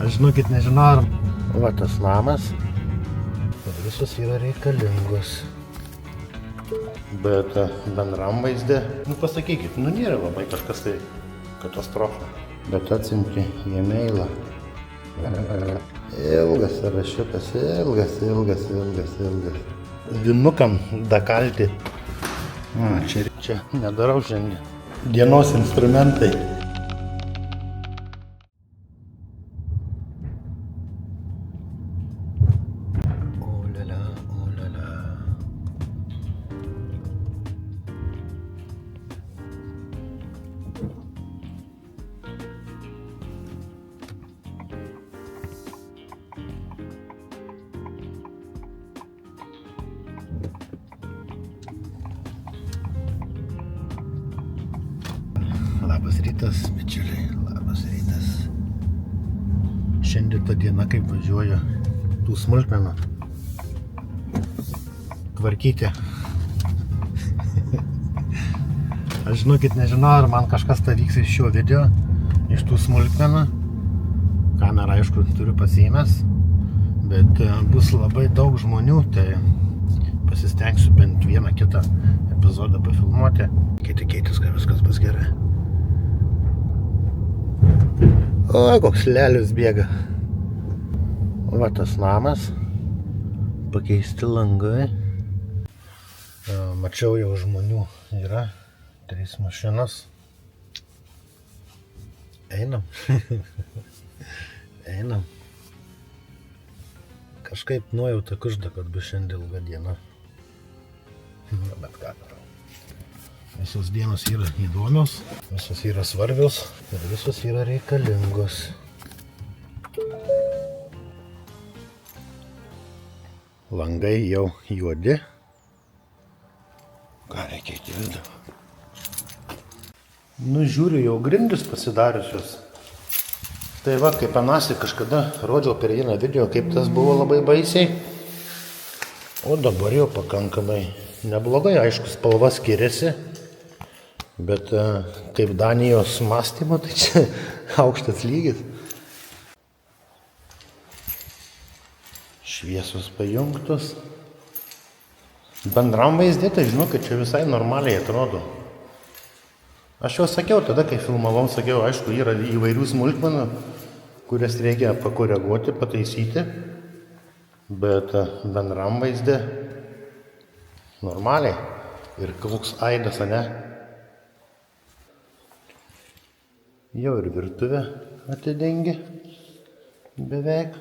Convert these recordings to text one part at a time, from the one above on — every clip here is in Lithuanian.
Aš žinokit nežinau, ar va tas namas, ir visos yra reikalingos. Bet bendram vaizde, pasakykit, nėra labai kažkas tai katastrofa. Bet atsiunti į mailą. Ilgas sąrašiukas, ilgas. Vinukam dakalti. Čia nedarau šiandien. Dienos instrumentai. Labas rytas, bičiuliai, labas rytas. Šiandien ta diena, kaip važiuoju tų smulkmenų tvarkyti. Aš žinokit nežinau, ar man kažkas pavyks iš šio video, iš tų smulkmenų. Kamerą, aišku, turiu pasiėmęs, bet bus labai daug žmonių, tai pasistengsiu bent vieną kitą epizodą pafilmuoti. Tikėtis, kad viskas bus gerai. O, koks lelius bėga. Va tas namas. Pakeisti langai. Mačiau jau žmonių yra. 3 mašinos. Einam. Einam. Kažkaip nuojauta kužda, kad bus šiandien ilga diena. Bet ką darau. Visos dienos yra įdomios, visos yra svarbios ir visos yra reikalingos. Langai jau juodi. Ką reikia į vidų? Žiūriu, jau grindys pasidariusios. Tai va, kaip anasi kažkada rodžiau per vieną video, kaip tas buvo labai baisiai. O dabar jau pakankamai neblogai, aišku, spalva skiriasi. Bet kaip Danijos mąstymo, tai čia aukštas lygis. Šviesos pajungtos. Bendram vaizdė, tai žinau, kad čia visai normaliai atrodo. Aš jau sakiau, tada kai filmavau, sakiau, aišku, yra įvairių smulkmenų, kurias reikia pakoreguoti, pataisyti. Bet bendram vaizdė normaliai. Ir koks aidas, ane? Jau ir virtuvę atidengi beveik.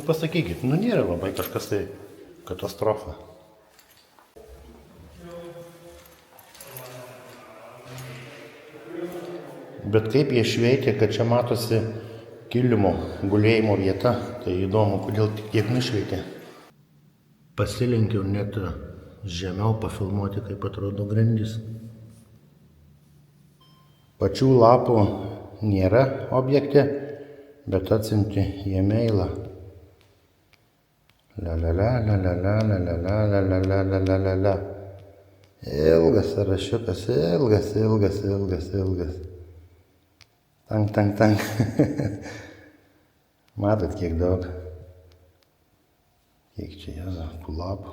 Pasakykit, nėra labai kažkas tai katastrofa. Bet kaip jie šveikia, kad čia matosi kilimo gulėjimo vieta, tai įdomu, kodėl tiek nušveikia. Pasilenkiau net žemiau pafilmuoti, kaip atrodo grindys. Pačių lapų nėra objekte, bet atsiunti į mailą. Ilgas sąrašiukas, ilgas. Tank. Matot, kiek daug. Kiek čia jėza, tų lapų.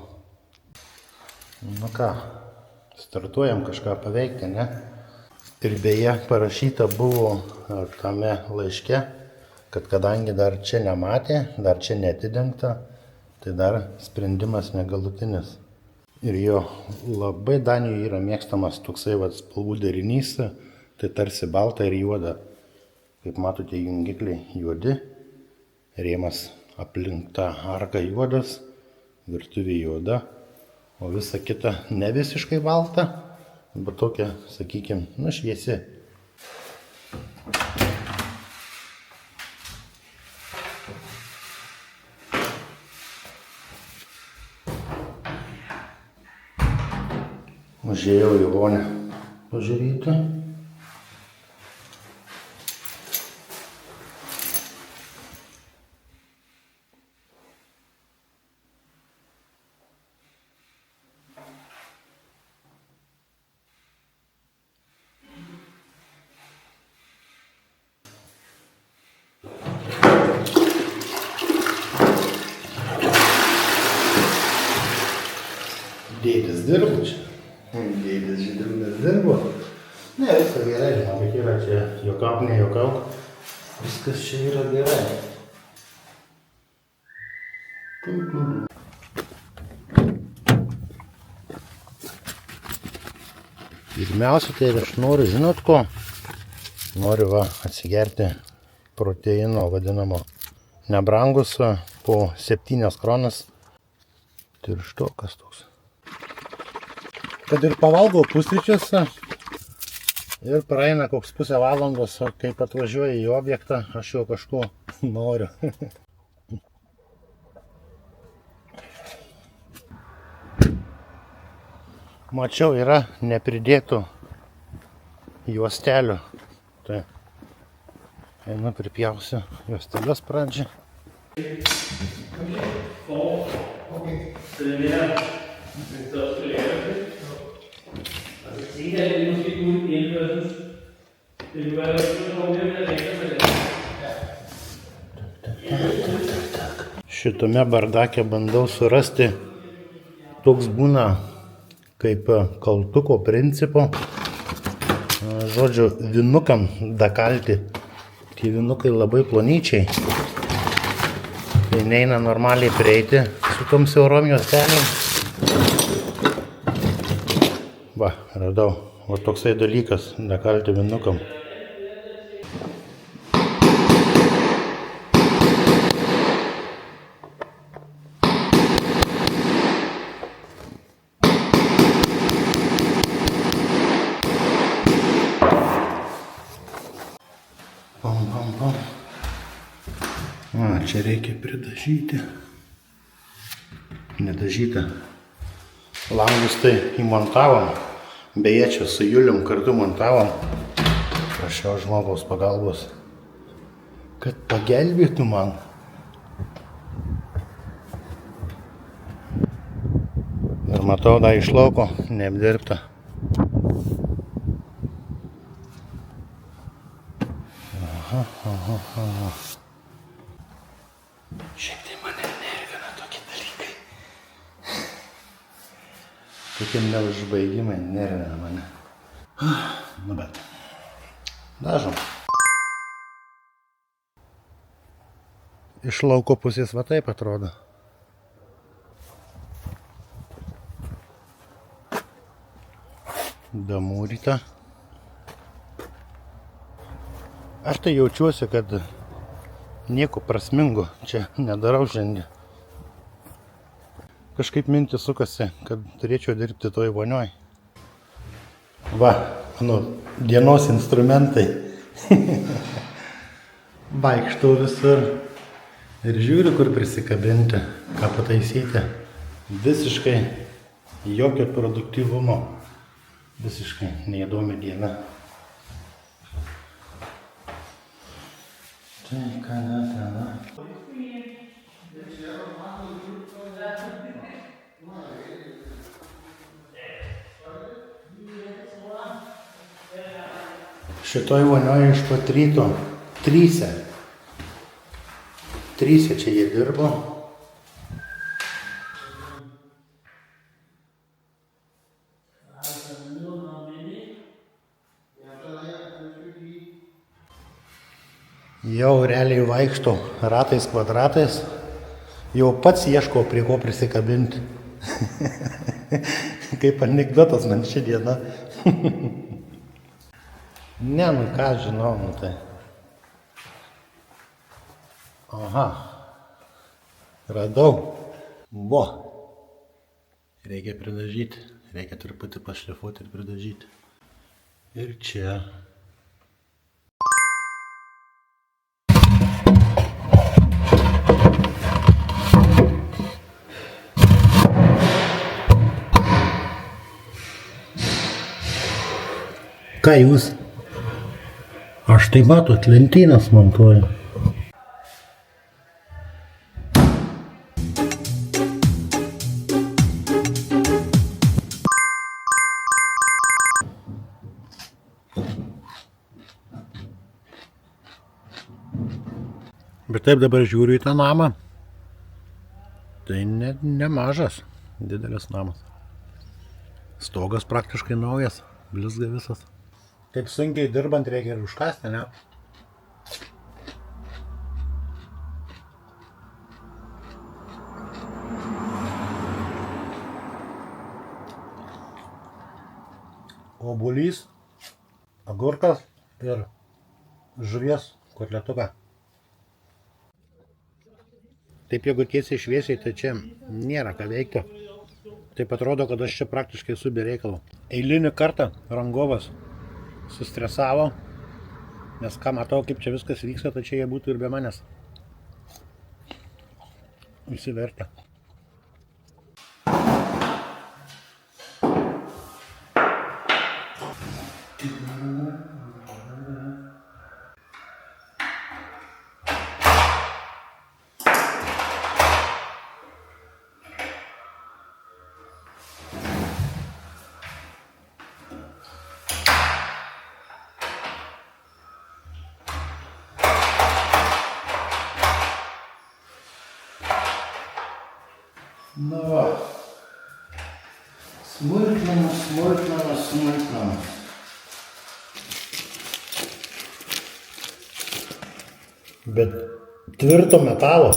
Ką, startuojam kažką paveikti, ne? Ir beje, parašyta buvo tame laiške, kad kadangi dar čia nematė, dar čia neatidengta, tai dar sprendimas negalutinis. Ir jo labai Danijoje yra mėgstamas toksai spalvų derinys, tai tarsi balta ir juoda. Kaip matote, jungikliai juodi, rėmas aplink tą arką juodas, virtuvė juoda, o visa kita ne visiškai balta. Bet tokia, sakykim, šviesi. Užėjau į vonią pažiūrėti. dirbu čia. Dėdės Žydrūnas dirbo. Ne, viskas gerai, žinokit, yra čia juokauk, ne juokauk. Viskas čia yra gerai. Pirmiausia, tai aš noriu, žinot ko? Noriu atsigerti proteino vadinamo. Nebrangus po 7 kronas. Tirštokas toks. Kad ir pavalgau pusryčius ir praeina koks pusę valandos, kaip atvažiuoju į objektą, aš jau kažko noriu. Mačiau, yra nepridėtų juostelių. Tai einu pripjausiu juostelės pradžią. Šitame bardake bandau surasti, toks būna kaip kaltuko principo, žodžiu, vinukam dakalti. Tie vinukai labai plonyčiai. Tai neina normaliai prieiti su tom siaurom juostelėm. Va, radau. O toksai dalykas dakalti vinukam. Čia reikia pridažyti. Nedažyta. Langus tai įmontavom. Beje, čia su Julium kartu montavom. Prašiau žmogaus pagalbos, kad pagelbėtų man. Ir matau, da iš lauko neapdirbta. Aha. Šiek tiek mane nervina tokie dalykai. Tokie neužbaigimai nervina mane. Nu bet, dažom. Iš lauko pusės va taip atrodo. Damūryta. Aš tai jaučiuosi, kad nieko prasmingo čia nedarau šiandien. Kažkaip mintis sukasi, kad turėčiau dirbti toj vonioj. Va, mano dienos instrumentai. Vaikštau visur ir žiūriu, kur prisikabinti, ką pataisyti. Visiškai jokio produktyvumo. Visiškai neįdomi diena. Šitoj vonioje iš pat ryto trysia čia jie dirbo. Jau realiai vaikšto ratais kvadratais, jau pats ieško prie ko prisikabinti. Kaip anekdotas man ši diena. Ne, nu ką žinau, nu tai. Aha, radau. Vo. Reikia pridažyti, reikia truputį pašlifuoti ir pridažyti. Ir čia. Ką jūs? Aš tai matot, lentynas montuoju. Bet taip dabar žiūriu į tą namą. Tai nemažas, didelis namas. Stogas praktiškai naujas, blizga visas. Taip sunkiai dirbant reikia ir užkasti, ne? Obuolys, agurkas ir žuvies kotletuką. Taip jeigu tiesiai šviesiai, tai čia nėra ką veikti. Taip atrodo, kad aš čia praktiškai esu be reikalo. Eilinį kartą rangovas sustresavo, nes ką matau, kaip čia viskas vyksta, tai čia jie būtų ir be manęs. Visi vertė. Na va, smulkmenos. Bet tvirto metalo.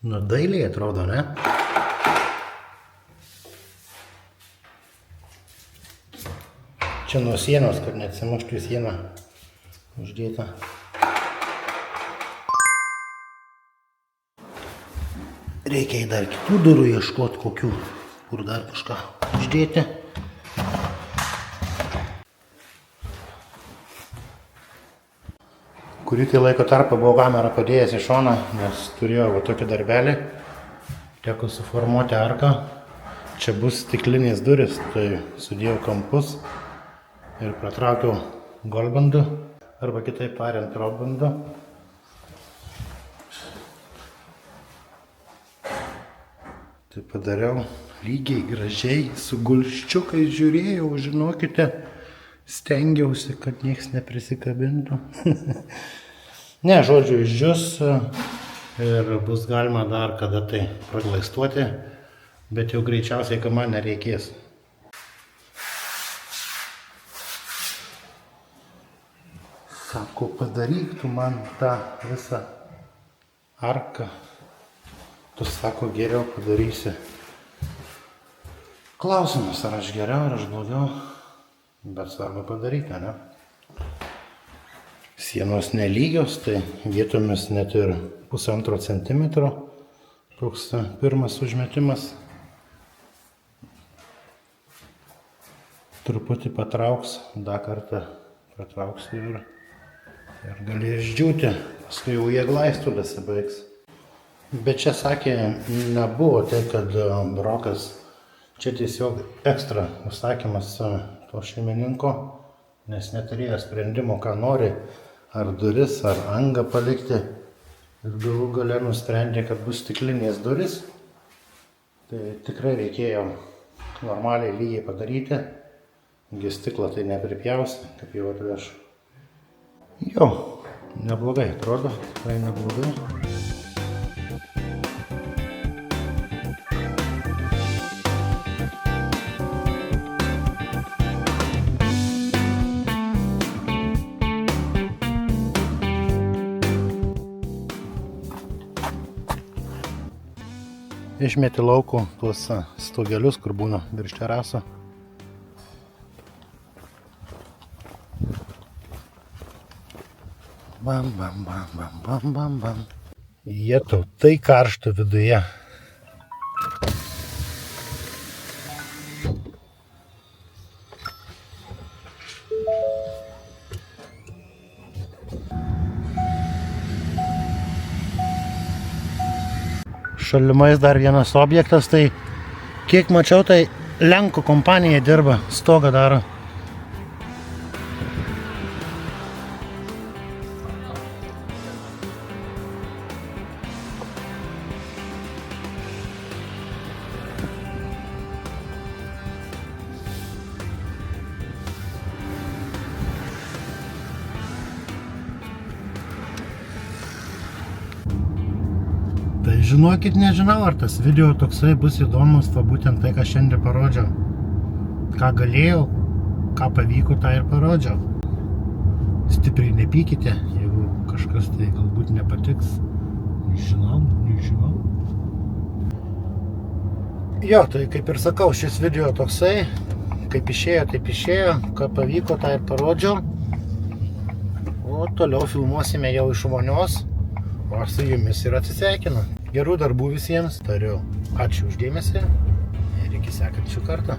Nu, dailiai atrodo, ne? Čia nuo sienos, kad neatsimuštų į sieną uždėta. Reikia dar kitų durų ieškoti kokių, kur dar kažką uždėti. Kurį tai laiko tarpą buvo kamerą padėjęs į šoną, nes turėjau va tokį darbelį. Teko suformuoti arką. Čia bus stiklinės duris, tai sudėjau kampus ir pratraukiau golbandu, arba kitaip tariant rodbandu. Tai padariau lygiai, gražiai, su gulščiukais žiūrėjau, žinokite. Stengiausi, kad nieks neprisikabintų. Ne, žodžiu, išdžius ir bus galima dar kada tai praglaistuoti, bet jau greičiausiai, kad man nereikės. Sako, padaryk tu man tą visą arką. Tu, sako, geriau padarysi. Klausimas, ar aš geriau, ar aš blogiau. Bet svarbu padaryti, ne? Sienos nelygios, tai vietomis net ir 1,5 centimetro. Toks pirmas užmetimas. Truputį patrauks, dar kartą patrauksiu ir gali išdžiūti. Paskui jau jie glaistulės baigs. Bet čia sakė, nebuvo tai, kad brokas. Čia tiesiog ekstra užsakymas to šeimininko, nes neturėjo sprendimo, ką nori, ar duris, ar angą palikti. Ir galų gale nusprendė, kad bus stiklinės duris. Tai tikrai reikėjo normaliai lygiai padaryti. Stiklą tai nepripjausi, kaip jau atveš. Jo, neblogai atrodo, tikrai neblogai. Išmeti laukų tuos stogelius, kur būna virš teraso. Bam, bam, bam, bam, bam, bam, bam. Jie tau tai karšta viduje. Šalimais dar vienas objektas, tai Kiek mačiau, tai Lenkų kompanija dirba, stogą daro. Tai žinokit, nežinau, ar tas video toksai bus įdomus, va būtent tai, ką šiandien parodžiau. Ką galėjau, ką pavyko, tą ir parodžiau. Stipriai nepykite, jeigu kažkas tai galbūt nepatiks. Nežinau. Jo, tai kaip ir sakau, šis video toksai, kaip išėjo, taip išėjo, ką pavyko, tą ir parodžiau. O toliau filmuosime jau iš vonios. O aš su jumis ir atsisveikinu. Gerų darbų visiems. Tariu ačiū už dėmesį ir iki sekančių kartą.